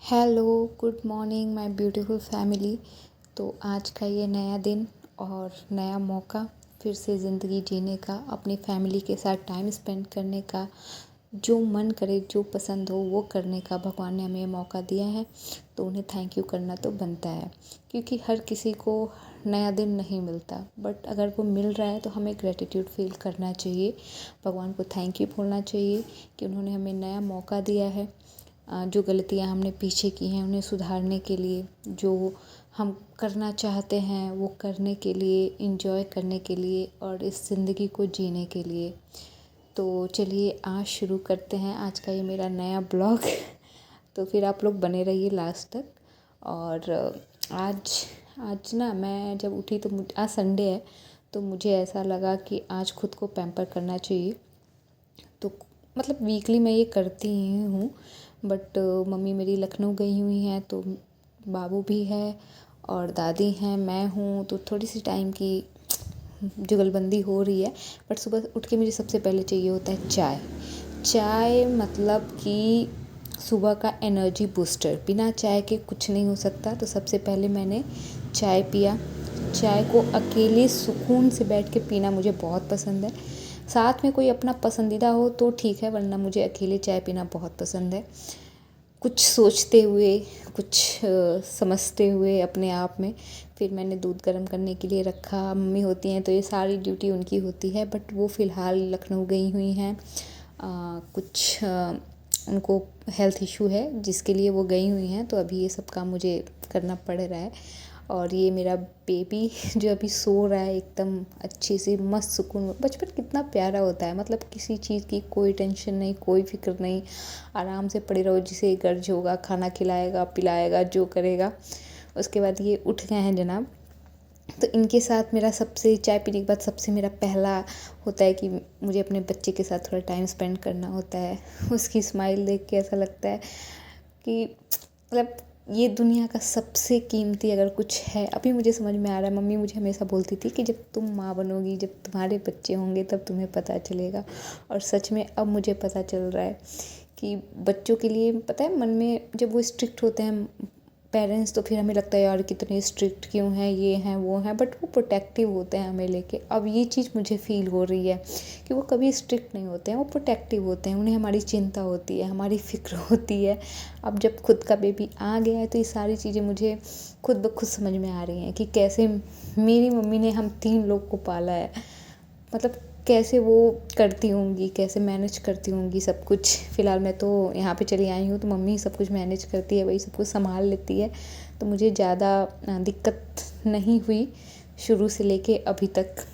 Hello, good morning my beautiful family. तो आज का ये नया दिन और नया मौका फिर से ज़िंदगी जीने का, अपनी फैमिली के साथ टाइम स्पेंड करने का, जो मन करे जो पसंद हो वो करने का भगवान ने हमें मौका दिया है। तो उन्हें थैंक यू करना तो बनता है, क्योंकि हर किसी को नया दिन नहीं मिलता, बट अगर वो मिल रहा है तो हमें ग्रेटिट्यूड फील करना चाहिए। भगवान को थैंक यू बोलना चाहिए कि उन्होंने हमें नया मौका दिया है। जो गलतियाँ हमने पीछे की हैं उन्हें सुधारने के लिए, जो हम करना चाहते हैं वो करने के लिए, एंजॉय करने के लिए और इस ज़िंदगी को जीने के लिए। तो चलिए आज शुरू करते हैं आज का ये मेरा नया ब्लॉग। तो फिर आप लोग बने रहिए लास्ट तक। और आज आज ना मैं जब उठी तो आज संडे है, तो मुझे ऐसा लगा कि आज खुद को पैम्पर करना चाहिए। तो मतलब वीकली मैं ये करती ही हूँ, बट मम्मी मेरी लखनऊ गई हुई हैं, तो बाबू भी है और दादी हैं, मैं हूँ, तो थोड़ी सी टाइम की जुगलबंदी हो रही है। बट सुबह उठ के मुझे सबसे पहले चाहिए होता है चाय। चाय मतलब कि सुबह का एनर्जी बूस्टर, बिना चाय के कुछ नहीं हो सकता। तो सबसे पहले मैंने चाय पिया। चाय को अकेले सुकून से बैठ के पीना मुझे बहुत पसंद है। साथ में कोई अपना पसंदीदा हो तो ठीक है, वरना मुझे अकेले चाय पीना बहुत पसंद है, कुछ सोचते हुए, कुछ समझते हुए अपने आप में। फिर मैंने दूध गर्म करने के लिए रखा। मम्मी होती हैं तो ये सारी ड्यूटी उनकी होती है, बट वो फ़िलहाल लखनऊ गई हुई हैं। कुछ उनको हेल्थ इशू है जिसके लिए वो गई हुई हैं, तो अभी ये सब काम मुझे करना पड़ रहा है। और ये मेरा बेबी जो अभी सो रहा है एकदम अच्छी सी मस्त सुकून। बचपन कितना प्यारा होता है, मतलब किसी चीज़ की कोई टेंशन नहीं, कोई फिक्र नहीं, आराम से पड़े रहो, जिसे गर्ज होगा खाना खिलाएगा पिलाएगा जो करेगा। उसके बाद ये उठ गए हैं जनाब। तो इनके साथ मेरा सबसे, चाय पीने के बाद सबसे मेरा पहला होता है कि मुझे अपने बच्चे के साथ थोड़ा टाइम स्पेंड करना होता है। उसकी स्माइल देख के ऐसा लगता है कि मतलब ये दुनिया का सबसे कीमती अगर कुछ है, अभी मुझे समझ में आ रहा है। मम्मी मुझे हमेशा बोलती थी कि जब तुम माँ बनोगी, जब तुम्हारे बच्चे होंगे तब तुम्हें पता चलेगा। और सच में अब मुझे पता चल रहा है कि बच्चों के लिए, पता है, मन में जब वो स्ट्रिक्ट होते हैं पेरेंट्स, तो फिर हमें लगता है यार कितने स्ट्रिक्ट क्यों हैं, ये हैं वो हैं, बट वो प्रोटेक्टिव होते हैं हमें लेके। अब ये चीज़ मुझे फील हो रही है कि वो कभी स्ट्रिक्ट नहीं होते हैं, वो प्रोटेक्टिव होते हैं, उन्हें हमारी चिंता होती है, हमारी फ़िक्र होती है। अब जब खुद का बेबी आ गया है तो ये सारी चीज़ें मुझे खुद ब खुद समझ में आ रही हैं कि कैसे मेरी मम्मी ने हम 3 लोग को पाला है। मतलब कैसे वो करती होंगी, कैसे मैनेज करती होंगी सब कुछ। फ़िलहाल मैं तो यहाँ पे चली आई हूँ तो मम्मी सब कुछ मैनेज करती है, वही सब कुछ संभाल लेती है। तो मुझे ज़्यादा दिक्कत नहीं हुई शुरू से लेके अभी तक।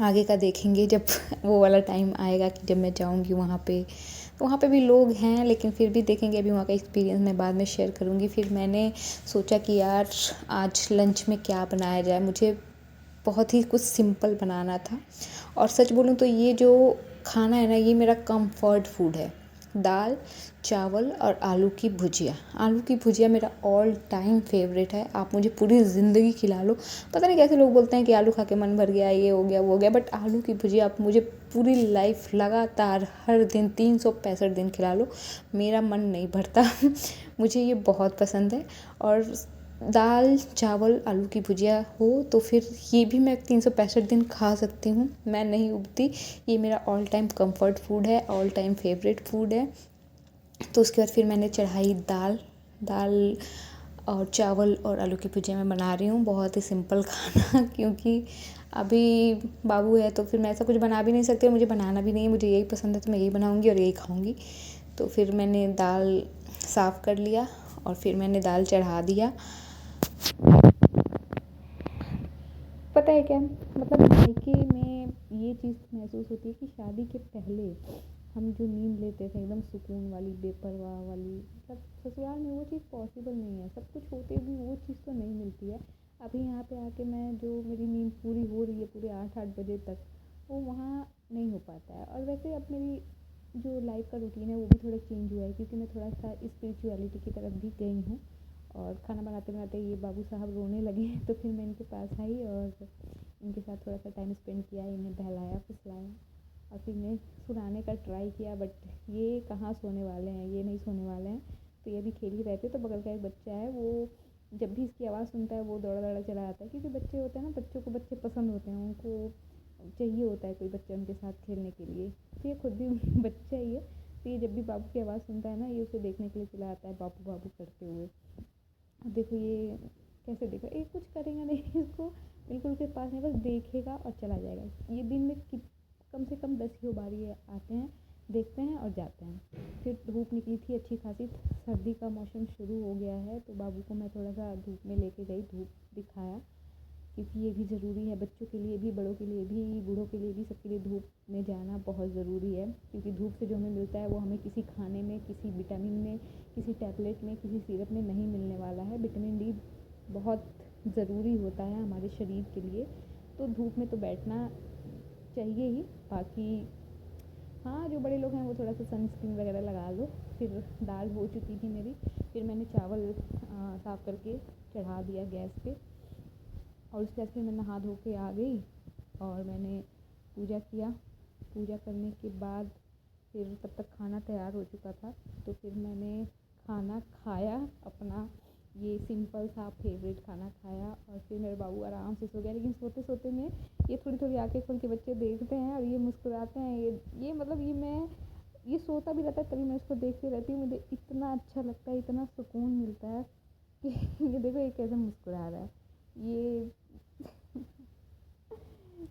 आगे का देखेंगे जब वो वाला टाइम आएगा कि जब मैं जाऊँगी वहाँ पे, तो वहाँ पे भी लोग हैं, लेकिन फिर भी देखेंगे। अभी वहाँ का एक्सपीरियंस मैं बाद में शेयर करूँगी। फिर मैंने सोचा कि यार आज लंच में क्या बनाया जाए। मुझे बहुत ही कुछ सिंपल बनाना था, और सच बोलूँ तो ये जो खाना है ना, ये मेरा कंफर्ट फूड है। दाल चावल और आलू की भुजिया। आलू की भुजिया मेरा ऑल टाइम फेवरेट है। आप मुझे पूरी ज़िंदगी खिला लो। पता नहीं कैसे लोग बोलते हैं कि आलू खा के मन भर गया, ये हो गया वो हो गया, बट आलू की भुजिया आप मुझे पूरी लाइफ लगातार हर दिन 365 दिन खिला लो, मेरा मन नहीं भरता। मुझे ये बहुत पसंद है। और दाल चावल आलू की भुजिया हो तो फिर ये भी मैं 365 दिन खा सकती हूँ, मैं नहीं उबती। ये मेरा ऑल टाइम कंफर्ट फूड है, ऑल टाइम फेवरेट फूड है। तो उसके बाद फिर मैंने चढ़ाई दाल। दाल और चावल और आलू की भुजिया मैं बना रही हूँ, बहुत ही सिंपल खाना। क्योंकि अभी बाबू है तो फिर मैं ऐसा कुछ बना भी नहीं सकती, और मुझे बनाना भी नहीं है। मुझे यही पसंद है तो मैं यही बनाऊँगी और यही खाऊँगी। तो फिर मैंने दाल साफ़ कर लिया और फिर मैंने दाल चढ़ा दिया। पता है क्या, मतलब मायके में ये चीज़ महसूस होती है कि शादी के पहले हम जो नींद लेते थे एकदम सुकून वाली, बेपरवाह वाली, मतलब ससुराल में वो चीज़ पॉसिबल नहीं है। सब कुछ होते भी वो चीज़ तो नहीं मिलती है। अभी यहाँ पे आके मैं, जो मेरी नींद पूरी हो रही है पूरे 8-8 बजे तक, वो वहाँ नहीं हो पाता है। और वैसे अब मेरी जो लाइफ का रूटीन है वो भी थोड़ा चेंज हुआ है, क्योंकि मैं थोड़ा सा स्पिरिचुअलिटी की तरफ भी गई हूँ। और खाना बनाते बनाते ये बाबू साहब रोने लगे, तो फिर मैं इनके पास आई और इनके साथ थोड़ा सा टाइम स्पेंड किया, इन्हें बहलाया फुसलाया और फिर इन्हें सुलाने का ट्राई किया। बट ये कहाँ सोने वाले हैं, ये नहीं सोने वाले हैं। तो ये भी खेल ही रहे थे। तो बगल का एक बच्चा है, वो जब भी इसकी आवाज़ सुनता है वो दौड़ा दौड़ा चला आता है, क्योंकि बच्चे होते हैं ना, बच्चों को बच्चे पसंद होते हैं, उनको चाहिए होता है कोई बच्चा उनके साथ खेलने के लिए। तो ये खुद भी बच्चा ही है, तो ये जब भी बाबू की आवाज़ सुनता है ना, ये उसे देखने के लिए चला आता है बाबू बाबू करते हुए। देखो ये कैसे, देखो ये कुछ करेगा नहीं, इसको बिल्कुल उसके पास नहीं, बस देखेगा और चला जाएगा। ये दिन में कम से कम 10 ही बार ये आते हैं, देखते हैं और जाते हैं। फिर धूप निकली थी अच्छी खासी, सर्दी का मौसम शुरू हो गया है, तो बाबू को मैं थोड़ा सा धूप में लेके गई, धूप दिखाया, क्योंकि ये भी ज़रूरी है, बच्चों के लिए भी, बड़ों के लिए भी, बूढ़ों के लिए भी, सबके लिए धूप में जाना बहुत ज़रूरी है। क्योंकि धूप से जो हमें मिलता है वो हमें किसी खाने में, किसी विटामिन में, किसी टैबलेट में, किसी सिरप में नहीं मिलने वाला है। विटामिन डी बहुत ज़रूरी होता है हमारे शरीर के लिए, तो धूप में तो बैठना चाहिए ही। बाकी हाँ, जो बड़े लोग हैं वो थोड़ा सा सनस्क्रीन वगैरह लगा लो। फिर दाल हो चुकी थी मेरी, फिर मैंने चावल साफ़ करके चढ़ा दिया गैस पे, और उसके बाद फिर मैं नहा धो के आ गई और मैंने पूजा किया। पूजा करने के बाद फिर तब तक खाना तैयार हो चुका था, तो फिर मैंने खाना खाया अपना, ये सिंपल सा फेवरेट खाना खाया, और फिर मेरे बाबू आराम से सो गया। लेकिन सोते सोते में ये थोड़ी थोड़ी आंखें खोल के बच्चे देखते हैं और ये मुस्कुराते हैं, ये मतलब ये सोता भी रहता है तभी मैं इसको देखती रहती हूँ। मुझे इतना अच्छा लगता है, इतना सुकून मिलता है कि ये देखो ये कैसे मुस्कुरा रहा है। ये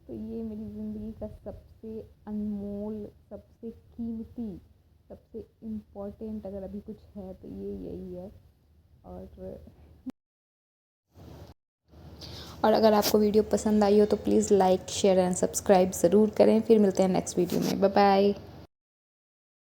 तो ये मेरी ज़िंदगी का सबसे अनमोल, सबसे कीमती, सबसे इम्पोर्टेंट अगर अभी कुछ है तो ये यही है। और अगर आपको वीडियो पसंद आई हो तो please like share and subscribe ज़रूर करें। फिर मिलते हैं नेक्स्ट वीडियो में। Bye bye.